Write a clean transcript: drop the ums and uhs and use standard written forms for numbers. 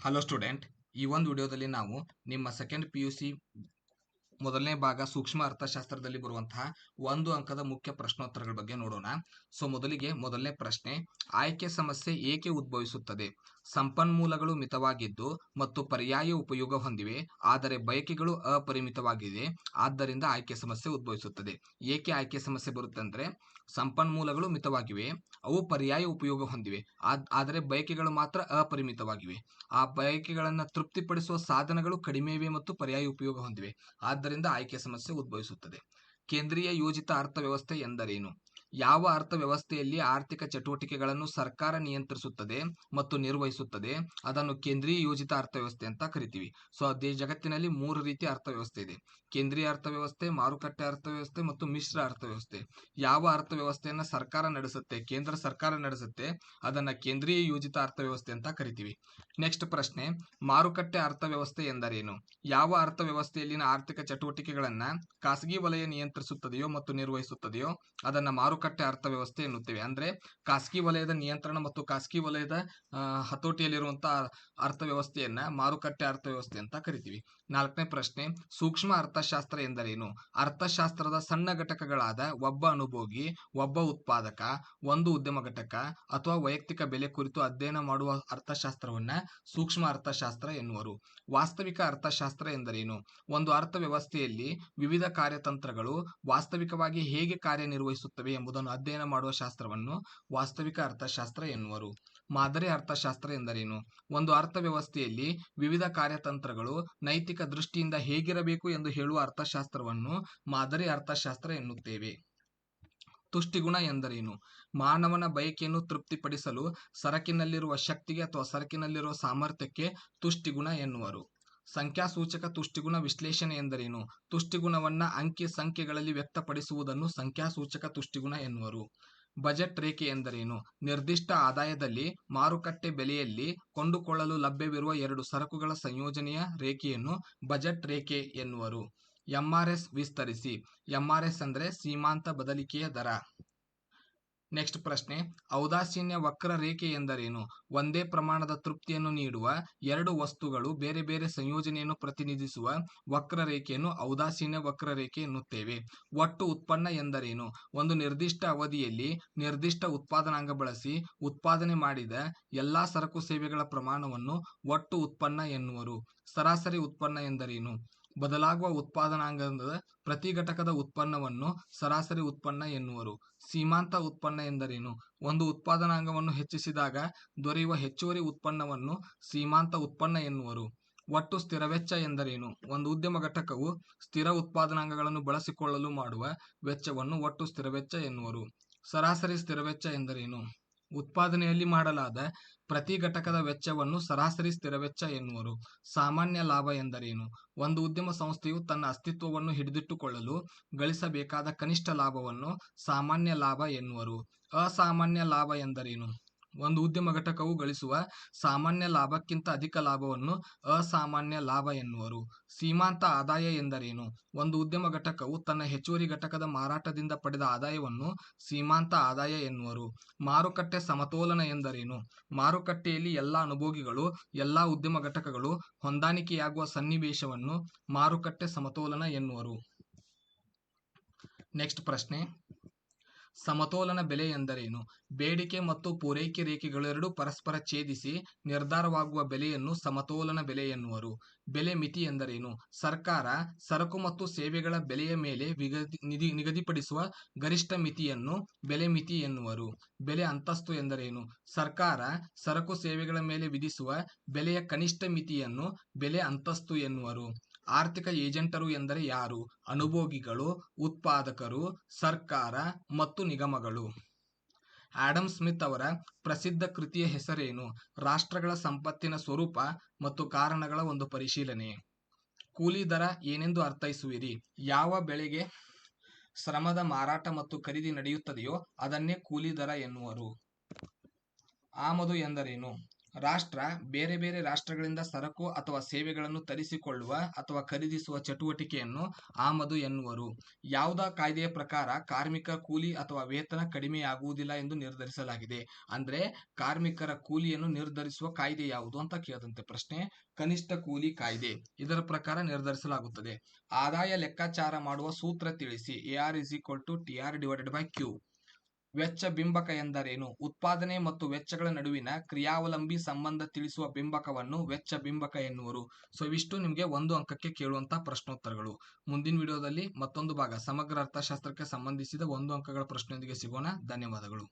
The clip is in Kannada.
ಹಲೋ ಸ್ಟೂಡೆಂಟ್, ಈ ಒಂದು ವಿಡಿಯೋದಲ್ಲಿ ನಾವು ನಿಮ್ಮ ಸೆಕೆಂಡ್ PUC ಮೊದಲನೇ ಭಾಗ ಸೂಕ್ಷ್ಮ ಅರ್ಥಶಾಸ್ತ್ರದಲ್ಲಿ ಬರುವಂತಹ ಒಂದು ಅಂಕದ ಮುಖ್ಯ ಪ್ರಶ್ನೋತ್ತರಗಳ ಬಗ್ಗೆ ನೋಡೋಣ. ಮೊದಲಿಗೆ ಮೊದಲನೇ ಪ್ರಶ್ನೆ, ಆಯ್ಕೆ ಸಮಸ್ಯೆ ಏಕೆ ಉದ್ಭವಿಸುತ್ತದೆ? ಸಂಪನ್ಮೂಲಗಳು ಮಿತವಾಗಿದ್ದು ಮತ್ತು ಪರ್ಯಾಯ ಉಪಯೋಗ ಹೊಂದಿವೆ, ಆದರೆ ಬಯಕೆಗಳು ಅಪರಿಮಿತವಾಗಿದೆ, ಆದ್ದರಿಂದ ಆಯ್ಕೆ ಸಮಸ್ಯೆ ಉದ್ಭವಿಸುತ್ತದೆ. ಏಕೆ ಆಯ್ಕೆ ಸಮಸ್ಯೆ ಬರುತ್ತೆ ಅಂದ್ರೆ, ಸಂಪನ್ಮೂಲಗಳು ಮಿತವಾಗಿವೆ, ಅವು ಪರ್ಯಾಯ ಉಪಯೋಗ ಹೊಂದಿವೆ, ಆದರೆ ಬಯಕೆಗಳು ಮಾತ್ರ ಅಪರಿಮಿತವಾಗಿವೆ. ಆ ಬಯಕೆಗಳನ್ನು ತೃಪ್ತಿಪಡಿಸುವ ಸಾಧನಗಳು ಕಡಿಮೆ ಇವೆ ಮತ್ತು ಪರ್ಯಾಯ ಉಪಯೋಗ ಹೊಂದಿವೆ, ಆದ್ದರಿಂದ ಆಯ್ಕೆ ಸಮಸ್ಯೆ ಉದ್ಭವಿಸುತ್ತದೆ. ಕೇಂದ್ರೀಯ ಯೋಜಿತ ಅರ್ಥವ್ಯವಸ್ಥೆ ಎಂದರೇನು? ಯಾವ ಅರ್ಥವ್ಯವಸ್ಥೆಯಲ್ಲಿ ಆರ್ಥಿಕ ಚಟುವಟಿಕೆಗಳನ್ನು ಸರ್ಕಾರ ನಿಯಂತ್ರಿಸುತ್ತದೆ ಮತ್ತು ನಿರ್ವಹಿಸುತ್ತದೆ ಅದನ್ನು ಕೇಂದ್ರೀಯ ಯೋಜಿತ ಅರ್ಥವ್ಯವಸ್ಥೆ ಅಂತ ಕರಿತೀವಿ. ಜಗತ್ತಿನಲ್ಲಿ 3 ರೀತಿಯ ಅರ್ಥವ್ಯವಸ್ಥೆ ಇದೆ: ಕೇಂದ್ರೀಯ ಅರ್ಥವ್ಯವಸ್ಥೆ, ಮಾರುಕಟ್ಟೆ ಅರ್ಥವ್ಯವಸ್ಥೆ ಮತ್ತು ಮಿಶ್ರ ಅರ್ಥವ್ಯವಸ್ಥೆ. ಯಾವ ಅರ್ಥವ್ಯವಸ್ಥೆಯನ್ನ ಸರ್ಕಾರ ನಡೆಸುತ್ತೆ, ಕೇಂದ್ರ ಸರ್ಕಾರ ನಡೆಸುತ್ತೆ, ಅದನ್ನ ಕೇಂದ್ರೀಯ ಯೋಜಿತ ಅರ್ಥವ್ಯವಸ್ಥೆ ಅಂತ ಕರಿತೀವಿ. ನೆಕ್ಸ್ಟ್ ಪ್ರಶ್ನೆ, ಮಾರುಕಟ್ಟೆ ಅರ್ಥವ್ಯವಸ್ಥೆ ಎಂದರೇನು? ಯಾವ ಅರ್ಥವ್ಯವಸ್ಥೆಯಲ್ಲಿನ ಆರ್ಥಿಕ ಚಟುವಟಿಕೆಗಳನ್ನ ಖಾಸಗಿ ವಲಯ ನಿಯಂತ್ರಿಸುತ್ತದೆಯೋ ಮತ್ತು ನಿರ್ವಹಿಸುತ್ತದೆಯೋ ಅದನ್ನ ಮಾರುಕಟ್ಟೆ ಅರ್ಥವ್ಯವಸ್ಥೆ ಎನ್ನುತ್ತೇವೆ. ಅಂದ್ರೆ ಖಾಸಗಿ ವಲಯದ ನಿಯಂತ್ರಣ ಮತ್ತು ಖಾಸಗಿ ವಲಯದ ಹತೋಟಿಯಲ್ಲಿರುವಂತಹ ಅರ್ಥವ್ಯವಸ್ಥೆಯನ್ನ ಮಾರುಕಟ್ಟೆ ಅರ್ಥವ್ಯವಸ್ಥೆ ಅಂತ ಕರಿತೀವಿ. 4ನೇ ಪ್ರಶ್ನೆ, ಸೂಕ್ಷ್ಮ ಅರ್ಥಶಾಸ್ತ್ರ ಎಂದರೇನು? ಅರ್ಥಶಾಸ್ತ್ರದ ಸಣ್ಣ ಘಟಕಗಳಾದ ಒಬ್ಬ ಅನುಭೋಗಿ, ಒಬ್ಬ ಉತ್ಪಾದಕ, ಒಂದು ಉದ್ಯಮ ಘಟಕ ಅಥವಾ ವೈಯಕ್ತಿಕ ಬೆಲೆ ಕುರಿತು ಅಧ್ಯಯನ ಮಾಡುವ ಅರ್ಥಶಾಸ್ತ್ರವನ್ನ ಸೂಕ್ಷ್ಮ ಅರ್ಥಶಾಸ್ತ್ರ ಎನ್ನುವರು. ವಾಸ್ತವಿಕ ಅರ್ಥಶಾಸ್ತ್ರ ಎಂದರೇನು? ಒಂದು ಅರ್ಥವ್ಯವಸ್ಥೆಯಲ್ಲಿ ವಿವಿಧ ಕಾರ್ಯತಂತ್ರಗಳು ವಾಸ್ತವಿಕವಾಗಿ ಹೇಗೆ ಕಾರ್ಯನಿರ್ವಹಿಸುತ್ತವೆ ಎಂಬುದನ್ನು ಅಧ್ಯಯನ ಮಾಡುವ ಶಾಸ್ತ್ರವನ್ನು ವಾಸ್ತವಿಕ ಅರ್ಥಶಾಸ್ತ್ರ ಎನ್ನುವರು. ಮಾದರಿ ಅರ್ಥಶಾಸ್ತ್ರ ಎಂದರೇನು? ಒಂದು ಅರ್ಥವ್ಯವಸ್ಥೆಯಲ್ಲಿ ವಿವಿಧ ಕಾರ್ಯತಂತ್ರಗಳು ನೈತಿಕ ದೃಷ್ಟಿಯಿಂದ ಹೇಗಿರಬೇಕು ಎಂದು ಹೇಳುವ ಅರ್ಥಶಾಸ್ತ್ರವನ್ನು ಮಾದರಿ ಅರ್ಥಶಾಸ್ತ್ರ ಎನ್ನುತ್ತೇವೆ. ತುಷ್ಟಿಗುಣ ಎಂದರೇನು? ಮಾನವನ ಬಯಕೆಯನ್ನು ತೃಪ್ತಿಪಡಿಸಲು ಸರಕಿನಲ್ಲಿರುವ ಶಕ್ತಿಗೆ ಅಥವಾ ಸರಕಿನಲ್ಲಿರುವ ಸಾಮರ್ಥ್ಯಕ್ಕೆ ತುಷ್ಟಿಗುಣ ಎನ್ನುವರು. ಸಂಖ್ಯಾಸೂಚಕ ತುಷ್ಟಿಗುಣ ವಿಶ್ಲೇಷಣೆ ಎಂದರೇನು? ತುಷ್ಟಿಗುಣವನ್ನ ಅಂಕಿ ಸಂಖ್ಯೆಗಳಲ್ಲಿ ವ್ಯಕ್ತಪಡಿಸುವುದನ್ನು ಸಂಖ್ಯಾಸೂಚಕ ತುಷ್ಟಿಗುಣ ಎನ್ನುವರು. ಬಜೆಟ್ ರೇಖೆ ಎಂದರೇನು? ನಿರ್ದಿಷ್ಟ ಆದಾಯದಲ್ಲಿ ಮಾರುಕಟ್ಟೆ ಬೆಲೆಯಲ್ಲಿ ಕೊಂಡುಕೊಳ್ಳಲು ಲಭ್ಯವಿರುವ 2 ಸರಕುಗಳ ಸಂಯೋಜನೆಯ ರೇಖೆಯನ್ನು ಬಜೆಟ್ ರೇಖೆ ಎನ್ನುವರು. MRS ವಿಸ್ತರಿಸಿ. MRS ಅಂದ್ರೆ ಸೀಮಾಂತ ಬದಲಿಕೆಯ ದರ. ನೆಕ್ಸ್ಟ್ ಪ್ರಶ್ನೆ, ಔದಾಸೀನ್ಯ ವಕ್ರ ರೇಖೆ ಎಂದರೇನು? ಒಂದೇ ಪ್ರಮಾಣದ ತೃಪ್ತಿಯನ್ನು ನೀಡುವ 2 ವಸ್ತುಗಳು ಬೇರೆ ಬೇರೆ ಸಂಯೋಜನೆಯನ್ನು ಪ್ರತಿನಿಧಿಸುವ ವಕ್ರರೇಖೆಯನ್ನು ಔದಾಸೀನ್ಯ ವಕ್ರರೇಖೆ ಎನ್ನುತ್ತೇವೆ. ಒಟ್ಟು ಉತ್ಪನ್ನ ಎಂದರೇನು? ಒಂದು ನಿರ್ದಿಷ್ಟ ಅವಧಿಯಲ್ಲಿ ನಿರ್ದಿಷ್ಟ ಉತ್ಪಾದನಾಂಗ ಬಳಸಿ ಉತ್ಪಾದನೆ ಮಾಡಿದ ಎಲ್ಲಾ ಸರಕು ಸೇವೆಗಳ ಪ್ರಮಾಣವನ್ನು ಒಟ್ಟು ಉತ್ಪನ್ನ ಎನ್ನುವರು. ಸರಾಸರಿ ಉತ್ಪನ್ನ ಎಂದರೇನು? ಬದಲಾಗುವ ಉತ್ಪಾದನಾಂಗದ ಪ್ರತಿ ಘಟಕದ ಉತ್ಪನ್ನವನ್ನು ಸರಾಸರಿ ಉತ್ಪನ್ನ ಎನ್ನುವರು. ಸೀಮಾಂತ ಉತ್ಪನ್ನ ಎಂದರೇನು? ಒಂದು ಉತ್ಪಾದನಾಂಗವನ್ನು ಹೆಚ್ಚಿಸಿದಾಗ ದೊರೆಯುವ ಹೆಚ್ಚುವರಿ ಉತ್ಪನ್ನವನ್ನು ಸೀಮಾಂತ ಉತ್ಪನ್ನ ಎನ್ನುವರು. ಒಟ್ಟು ಸ್ಥಿರ ವೆಚ್ಚ ಎಂದರೇನು? ಒಂದು ಉದ್ಯಮ ಘಟಕವು ಸ್ಥಿರ ಉತ್ಪಾದನಾಂಗಗಳನ್ನು ಬಳಸಿಕೊಳ್ಳಲು ಮಾಡುವ ವೆಚ್ಚವನ್ನು ಒಟ್ಟು ಸ್ಥಿರ ವೆಚ್ಚ ಎನ್ನುವರು. ಸರಾಸರಿ ಸ್ಥಿರ ವೆಚ್ಚ ಎಂದರೇನು? ಉತ್ಪಾದನೆಯಲ್ಲಿ ಮಾಡಲಾದ ಪ್ರತಿ ಘಟಕದ ವೆಚ್ಚವನ್ನು ಸರಾಸರಿ ಸ್ಥಿರ ವೆಚ್ಚ ಎನ್ನುವರು. ಸಾಮಾನ್ಯ ಲಾಭ ಎಂದರೇನು? ಒಂದು ಉದ್ಯಮ ಸಂಸ್ಥೆಯು ತನ್ನ ಅಸ್ತಿತ್ವವನ್ನು ಹಿಡಿದಿಟ್ಟುಕೊಳ್ಳಲು ಗಳಿಸಬೇಕಾದ ಕನಿಷ್ಠ ಲಾಭವನ್ನು ಸಾಮಾನ್ಯ ಲಾಭ ಎನ್ನುವರು. ಅಸಾಮಾನ್ಯ ಲಾಭ ಎಂದರೇನು? ಒಂದು ಉದ್ಯಮ ಘಟಕವು ಗಳಿಸುವ ಸಾಮಾನ್ಯ ಲಾಭಕ್ಕಿಂತ ಅಧಿಕ ಲಾಭವನ್ನು ಅಸಾಮಾನ್ಯ ಲಾಭ ಎನ್ನುವರು. ಸೀಮಾಂತ ಆದಾಯ ಎಂದರೇನು? ಒಂದು ಉದ್ಯಮ ಘಟಕವು ತನ್ನ ಹೆಚ್ಚುವರಿ ಘಟಕದ ಮಾರಾಟದಿಂದ ಪಡೆದ ಆದಾಯವನ್ನು ಸೀಮಾಂತ ಆದಾಯ ಎನ್ನುವರು. ಮಾರುಕಟ್ಟೆ ಸಮತೋಲನ ಎಂದರೇನು? ಮಾರುಕಟ್ಟೆಯಲ್ಲಿ ಎಲ್ಲಾ ಅನುಭೋಗಿಗಳು, ಎಲ್ಲಾ ಉದ್ಯಮ ಘಟಕಗಳು ಹೊಂದಾಣಿಕೆಯಾಗುವ ಸನ್ನಿವೇಶವನ್ನು ಮಾರುಕಟ್ಟೆ ಸಮತೋಲನ ಎನ್ನುವರು. ನೆಕ್ಸ್ಟ್ ಪ್ರಶ್ನೆ, ಸಮತೋಲನ ಬೆಲೆ ಎಂದರೇನು? ಬೇಡಿಕೆ ಮತ್ತು ಪೂರೈಕೆ ರೇಖೆಗಳೆರಡೂ ಪರಸ್ಪರ ಛೇದಿಸಿ ನಿರ್ಧಾರವಾಗುವ ಬೆಲೆಯನ್ನು ಸಮತೋಲನ ಬೆಲೆ ಎನ್ನುವರು. ಬೆಲೆ ಮಿತಿ ಎಂದರೇನು? ಸರ್ಕಾರ ಸರಕು ಮತ್ತು ಸೇವೆಗಳ ಬೆಲೆಯ ಮೇಲೆ ನಿಗದಿಪಡಿಸುವ ಗರಿಷ್ಠ ಮಿತಿಯನ್ನು ಬೆಲೆ ಮಿತಿ ಎನ್ನುವರು. ಬೆಲೆ ಅಂತಸ್ತು ಎಂದರೇನು? ಸರ್ಕಾರ ಸರಕು ಸೇವೆಗಳ ಮೇಲೆ ವಿಧಿಸುವ ಬೆಲೆಯ ಕನಿಷ್ಠ ಮಿತಿಯನ್ನು ಬೆಲೆ ಅಂತಸ್ತು ಎನ್ನುವರು. ಆರ್ಥಿಕ ಏಜೆಂಟರು ಎಂದರೆ ಯಾರು? ಅನುಭೋಗಿಗಳು, ಉತ್ಪಾದಕರು, ಸರ್ಕಾರ ಮತ್ತು ನಿಗಮಗಳು. ಆಡಮ್ ಸ್ಮಿತ್ ಅವರ ಪ್ರಸಿದ್ಧ ಕೃತಿಯ ಹೆಸರೇನು? ರಾಷ್ಟ್ರಗಳ ಸಂಪತ್ತಿನ ಸ್ವರೂಪ ಮತ್ತು ಕಾರಣಗಳ ಒಂದು ಪರಿಶೀಲನೆ. ಕೂಲಿ ದರ ಏನೆಂದು ಅರ್ಥೈಸುವಿರಿ? ಯಾವ ಬೆಳೆಗೆ ಶ್ರಮದ ಮಾರಾಟ ಮತ್ತು ಖರೀದಿ ನಡೆಯುತ್ತದೆಯೋ ಅದನ್ನೇ ಕೂಲಿ ದರ ಎನ್ನುವರು. ಆಮದು ಎಂದರೇನು? ರಾಷ್ಟ್ರ ಬೇರೆ ಬೇರೆ ರಾಷ್ಟ್ರಗಳಿಂದ ಸರಕು ಅಥವಾ ಸೇವೆಗಳನ್ನು ತರಿಸಿಕೊಳ್ಳುವ ಅಥವಾ ಖರೀದಿಸುವ ಚಟುವಟಿಕೆಯನ್ನು ಆಮದು ಎನ್ನುವರು. ಯಾವುದ ಕಾಯ್ದೆಯ ಪ್ರಕಾರ ಕಾರ್ಮಿಕ ಕೂಲಿ ಅಥವಾ ವೇತನ ಕಡಿಮೆಯಾಗುವುದಿಲ್ಲ ಎಂದು ನಿರ್ಧರಿಸಲಾಗಿದೆ? ಅಂದ್ರೆ ಕಾರ್ಮಿಕರ ಕೂಲಿಯನ್ನು ನಿರ್ಧರಿಸುವ ಕಾಯ್ದೆ ಯಾವುದು ಅಂತ ಕೇಳದಂತೆ ಪ್ರಶ್ನೆ. ಕನಿಷ್ಠ ಕೂಲಿ ಕಾಯ್ದೆ. ಇದರ ಪ್ರಕಾರ ನಿರ್ಧರಿಸಲಾಗುತ್ತದೆ. ಆದಾಯ ಲೆಕ್ಕಾಚಾರ ಮಾಡುವ ಸೂತ್ರ ತಿಳಿಸಿ. AR is equal to TR divided by Q. ವೆಚ್ಚ ಬಿಂಬಕ ಎಂದರೇನು? ಉತ್ಪಾದನೆ ಮತ್ತು ವೆಚ್ಚಗಳ ನಡುವಿನ ಕ್ರಿಯಾವಲಂಬಿ ಸಂಬಂಧ ತಿಳಿಸುವ ಬಿಂಬಕವನ್ನು ವೆಚ್ಚ ಬಿಂಬಕ ಎನ್ನುವರು. ಸೊ ಇವಿಷ್ಟು ನಿಮಗೆ ಒಂದು ಅಂಕಕ್ಕೆ ಕೇಳುವಂತಹ ಪ್ರಶ್ನೋತ್ತರಗಳು. ಮುಂದಿನ ವಿಡಿಯೋದಲ್ಲಿ ಮತ್ತೊಂದು ಭಾಗ ಸಮಗ್ರ ಅರ್ಥಶಾಸ್ತ್ರಕ್ಕೆ ಸಂಬಂಧಿಸಿದ ಒಂದು ಅಂಕಗಳ ಪ್ರಶ್ನೆಯೊಂದಿಗೆ ಸಿಗೋಣ. ಧನ್ಯವಾದಗಳು.